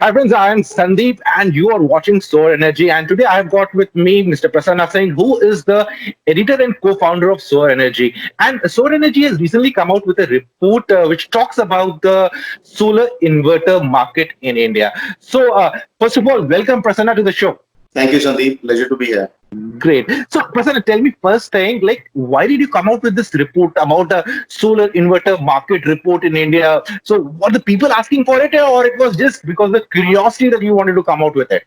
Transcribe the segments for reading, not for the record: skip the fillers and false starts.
Hi friends, I am Sandeep and you are watching Solar Energy, and today I have got with me Mr. Prasanna Singh, who is the editor and co-founder of Solar Energy. And Solar Energy has recently come out with a report which talks about the solar inverter market in India. So first of all, welcome Prasanna to the show. Thank you, Sandeep. Pleasure to be here. Great. So, Prasanna, tell me first thing, like, why did you come out with this report about the solar inverter market report in India? So, were the people asking for it, or it was just because the curiosity that you wanted to come out with it?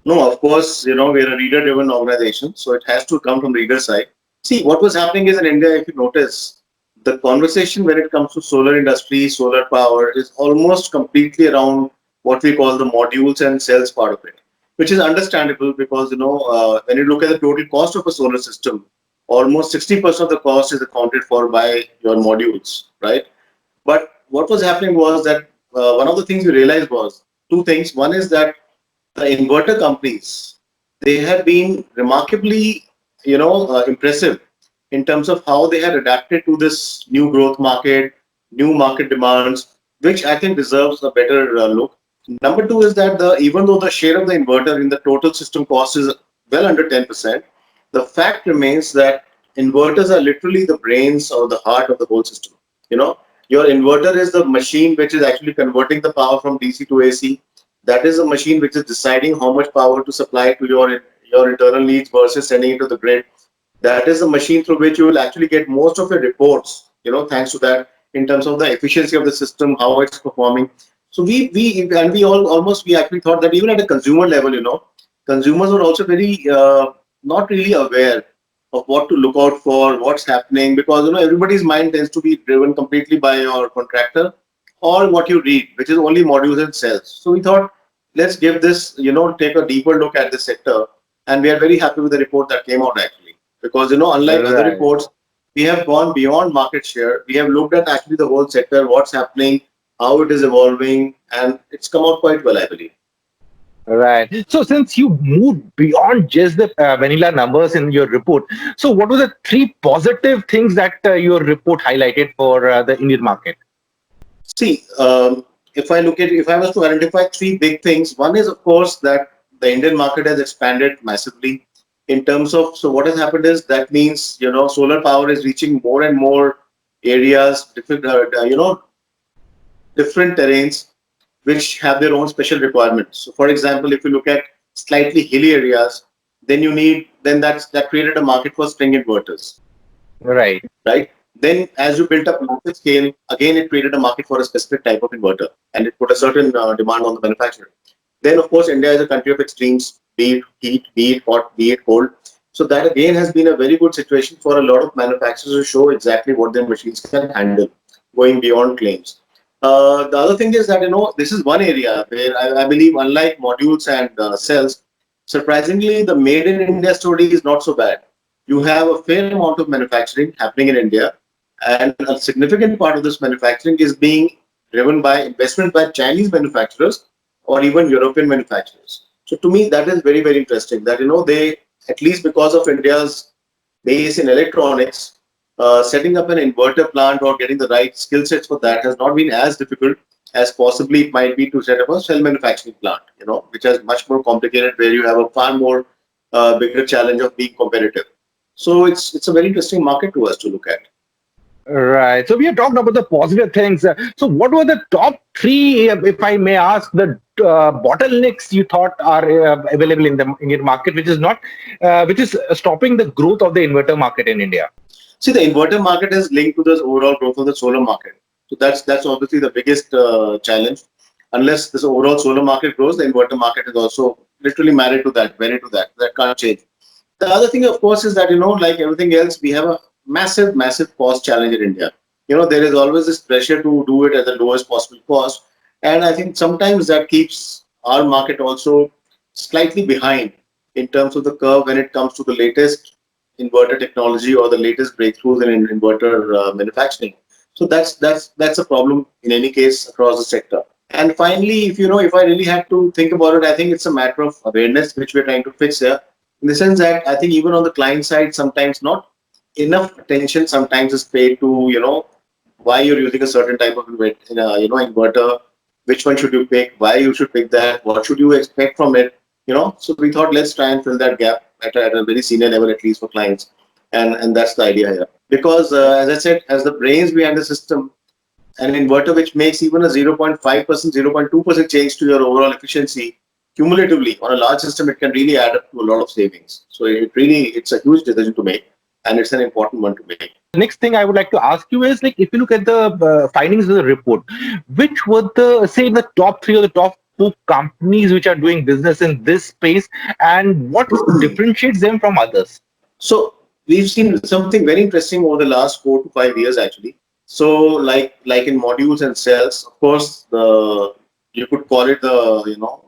No, of course, we're a reader-driven organization, so it has to come from reader side. See, what was happening is in India, if you notice, the conversation when it comes to solar industry, solar power is almost completely around what we call the modules and cells part of it, which is understandable because, when you look at the total cost of a solar system, almost 60% of the cost is accounted for by your modules, right? But what was happening was that one of the things we realized was two things. One is that the inverter companies, they have been remarkably, impressive in terms of how they had adapted to this new growth market, new market demands, which I think deserves a better look. Number two is that even though the share of the inverter in the total system cost is well under 10%, the fact remains that inverters are literally the brains or the heart of the whole system. You know, your inverter is the machine which is actually converting the power from DC to AC. That is a machine which is deciding how much power to supply to your internal needs versus sending it to the grid. That is a machine through which you will actually get most of your reports, thanks to that, in terms of the efficiency of the system, how it's performing. So we all almost we actually thought that even at a consumer level, consumers were also very not really aware of what to look out for, what's happening, because everybody's mind tends to be driven completely by your contractor or what you read, which is only modules and cells. So we thought, let's give this, take a deeper look at the sector, and we are very happy with the report that came out actually, because unlike other Right. reports, we have gone beyond market share. We have looked at actually the whole sector, what's happening, how it is evolving, and it's come out quite well, I believe. Right. So, since you moved beyond just the vanilla numbers in your report, so what were the three positive things that your report highlighted for the Indian market? See, if I was to identify three big things, one is of course that the Indian market has expanded massively in terms of. So what has happened is that means solar power is reaching more and more areas, different terrains, which have their own special requirements. So, for example, if you look at slightly hilly areas, then that created a market for string inverters, Right. right? Then, as you built up massive scale, again, it created a market for a specific type of inverter, and it put a certain demand on the manufacturer. Then, of course, India is a country of extremes, be it heat, be it hot, be it cold. So that again has been a very good situation for a lot of manufacturers to show exactly what their machines can handle, going beyond claims. The other thing is that this is one area where I believe, unlike modules and cells, surprisingly the made in India story is not so bad. You have a fair amount of manufacturing happening in India, and a significant part of this manufacturing is being driven by investment by Chinese manufacturers or even European manufacturers. So to me, that is very, very interesting. That they, at least because of India's base in electronics, setting up an inverter plant or getting the right skill sets for that has not been as difficult as possibly it might be to set up a cell manufacturing plant. Which is much more complicated, where you have a far more bigger challenge of being competitive. So it's a very interesting market to us to look at. Right. So we have talked about the positive things. So what were the top three, if I may ask, the bottlenecks you thought are available in the Indian market, which is not, which is stopping the growth of the inverter market in India? See, the inverter market is linked to the overall growth of the solar market. So that's obviously the biggest challenge. Unless this overall solar market grows, the inverter market is also literally married to that, married to that. That can't change. The other thing, of course, is that like everything else, we have a massive, massive cost challenge in India. There is always this pressure to do it at the lowest possible cost, and I think sometimes that keeps our market also slightly behind in terms of the curve when it comes to the latest inverter technology or the latest breakthroughs in inverter manufacturing. So that's a problem in any case across the sector. And finally, if I really had to think about it, I think it's a matter of awareness which we're trying to fix here. In the sense that I think even on the client side, sometimes not enough attention sometimes is paid to why you're using a certain type of inverter, which one should you pick, why you should pick that, what should you expect from it, So we thought let's try and fill that gap at a very senior level, at least for clients, and that's the idea here. Because as I said, as the brains behind the system, an inverter which makes even a 0.5%, 0.2% change to your overall efficiency cumulatively on a large system, it can really add up to a lot of savings. So it's a huge decision to make, and it's an important one to make. The next thing I would like to ask you is, like, if you look at the findings of the report, which were the, say, the top three or the top four companies which are doing business in this space, and what differentiates them from others? So we've seen something very interesting over the last 4 to 5 years, actually. So like in modules and cells, of course, you could call it the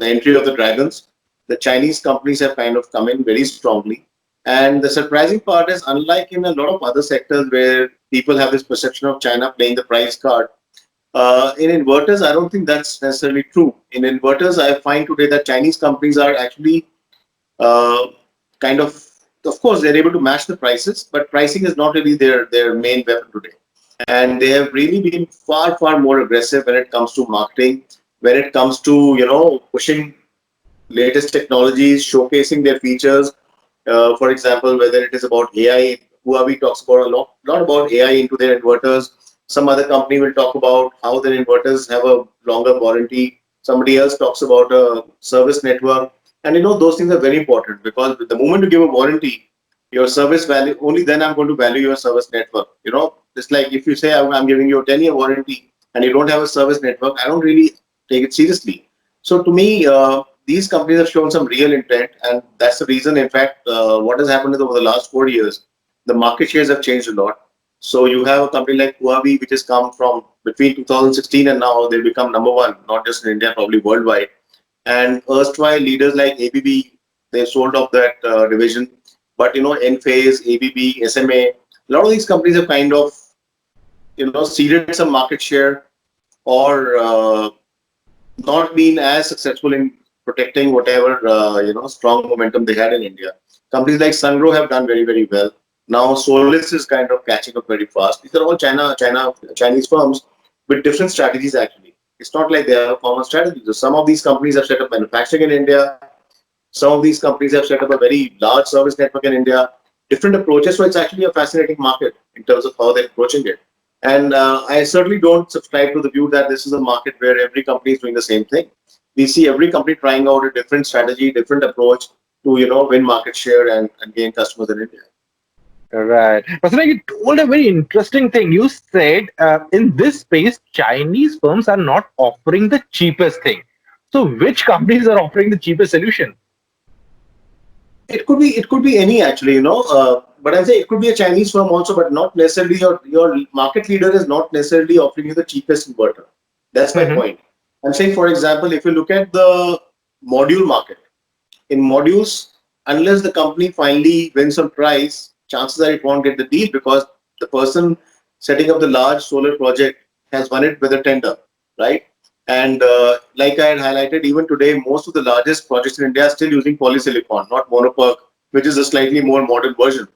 entry of the dragons. The Chinese companies have kind of come in very strongly. And the surprising part is, unlike in a lot of other sectors where people have this perception of China playing the price card, in inverters, I don't think that's necessarily true. In inverters, I find today that Chinese companies are actually uh, kind of course, they're able to match the prices, but pricing is not really their main weapon today. And they have really been far, far more aggressive when it comes to marketing, when it comes to, pushing latest technologies, showcasing their features. For example, whether it is about AI, Huawei talks about lot about AI into their inverters. Some other company will talk about how their inverters have a longer warranty. Somebody else talks about a service network. And those things are very important, because the moment you give a warranty, your service value, only then I'm going to value your service network. It's like if you say I'm giving you a 10-year warranty and you don't have a service network, I don't really take it seriously. So to me, these companies have shown some real intent, and that's the reason. In fact, what has happened is over the last 4 years, the market shares have changed a lot. So you have a company like Huawei, which has come from between 2016 and now they've become number one, not just in India, probably worldwide. And erstwhile leaders like ABB, they sold off that division. But Enphase, ABB, SMA, a lot of these companies have kind of ceded some market share, or not been as successful in protecting whatever strong momentum they had in India. Companies like Sungrow have done very, very well. Now Solis is kind of catching up very fast. These are all Chinese firms with different strategies, actually. It's not like they have a common strategy. So some of these companies have set up manufacturing in India. Some of these companies have set up a very large service network in India. Different approaches. So it's actually a fascinating market in terms of how they're approaching it. And I certainly don't subscribe to the view that this is a market where every company is doing the same thing. We see every company trying out a different strategy, different approach to win market share and gain customers in India. Right. Prasanna, you told a very interesting thing. You said in this space, Chinese firms are not offering the cheapest thing. So, which companies are offering the cheapest solution? It could be any, actually, but I say it could be a Chinese firm also, but not necessarily your market leader is not necessarily offering you the cheapest inverter. That's my Hmm. point. I'm saying, for example, if you look at the module market, in modules, unless the company finally wins on price, chances are it won't get the deal, because the person setting up the large solar project has won it with a tender, right? And like I had highlighted, even today, most of the largest projects in India are still using polysilicon, not monoPERC, which is a slightly more modern version.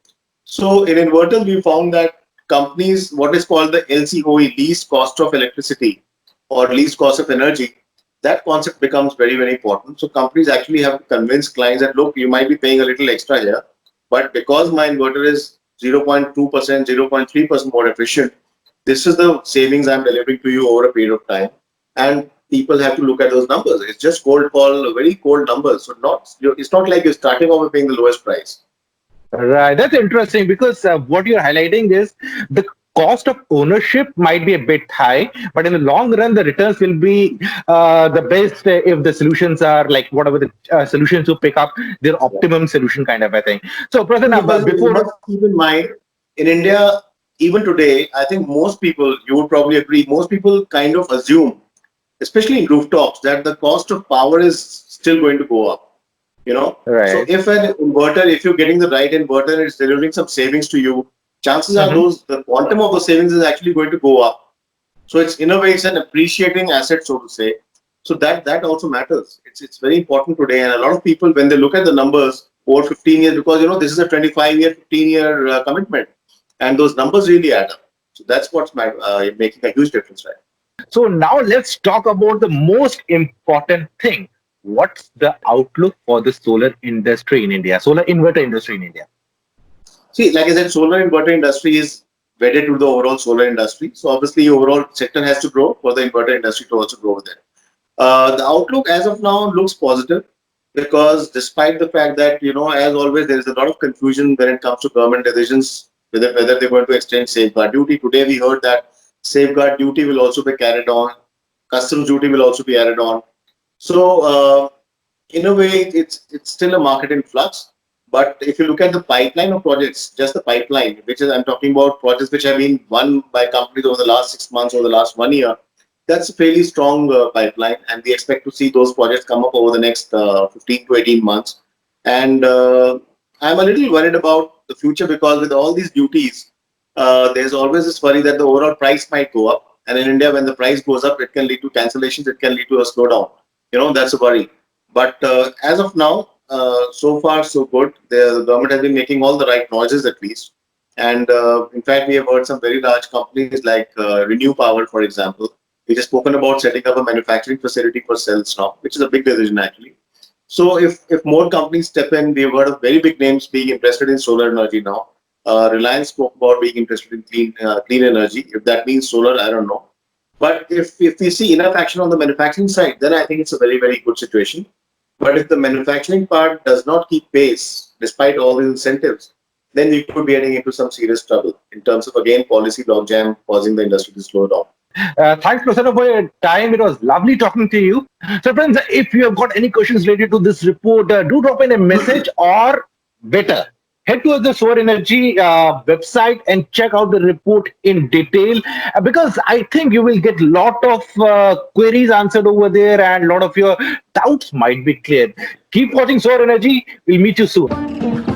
So in inverters, we found that companies, what is called the LCOE, least cost of electricity or least cost of energy, that concept becomes very, very important. So companies actually have to convince clients that, look, you might be paying a little extra here, but because my inverter is 0.2%, 0.3% more efficient, this is the savings I'm delivering to you over a period of time. And people have to look at those numbers. It's just cold call, very cold numbers. So it's not like you're starting off with paying the lowest price. Right. That's interesting because what you're highlighting is the cost of ownership might be a bit high, but in the long run, the returns will be the best if the solutions are like whatever the solutions you pick up, their Yeah. optimum solution kind of a thing. So, Prasanna, Because you before. must keep in mind, in India, even today, I think most people, you would probably agree, most people kind of assume, especially in rooftops, that the cost of power is still going to go up. So Right. if an inverter, if you're getting the right inverter and it's delivering some savings to you, chances are Hmm. the quantum of the savings is actually going to go up. So it's, in a way, it's an appreciating asset, so to say. So that also matters. It's very important today, and a lot of people, when they look at the numbers over 15 years, because this is a 25-year, 15-year commitment, and those numbers really add up. So that's what's making a huge difference, right? So now let's talk about the most important thing. What's the outlook for the solar industry in India, solar inverter industry in India? See, like I said, solar inverter industry is wedded to the overall solar industry. So obviously, overall sector has to grow for the inverter industry to also grow with it. The outlook as of now looks positive because despite the fact that, as always, there is a lot of confusion when it comes to government decisions, whether they're going to extend safeguard duty. Today, we heard that safeguard duty will also be carried on, customs duty will also be added on. So, in a way, it's still a market in flux. But if you look at the pipeline of projects, just the pipeline, which is I'm talking about projects which have been won by companies over the last 6 months or the last 1 year, that's a fairly strong pipeline, and we expect to see those projects come up over the next 15 to 18 months. And I'm a little worried about the future because with all these duties, there's always this worry that the overall price might go up. And in India, when the price goes up, it can lead to cancellations, it can lead to a slowdown. That's a worry. But as of now, so far so good. The government has been making all the right noises at least. And in fact, we have heard some very large companies like Renew Power, for example, which has spoken about setting up a manufacturing facility for cells now, which is a big decision actually. So if more companies step in, we've heard of very big names being interested in solar energy now. Reliance spoke about being interested in clean energy. If that means solar, I don't know. But if we see enough action on the manufacturing side, then I think it's a very, very good situation. But if the manufacturing part does not keep pace, despite all the incentives, then we could be heading into some serious trouble in terms of, again, policy logjam causing the industry to slow down. Thanks, Prasanna, for your time. It was lovely talking to you. So, friends, if you have got any questions related to this report, do drop in a message, or better, head to the Solar Energy website and check out the report in detail, because I think you will get a lot of queries answered over there, and a lot of your doubts might be cleared. Keep watching Solar Energy. We'll meet you soon.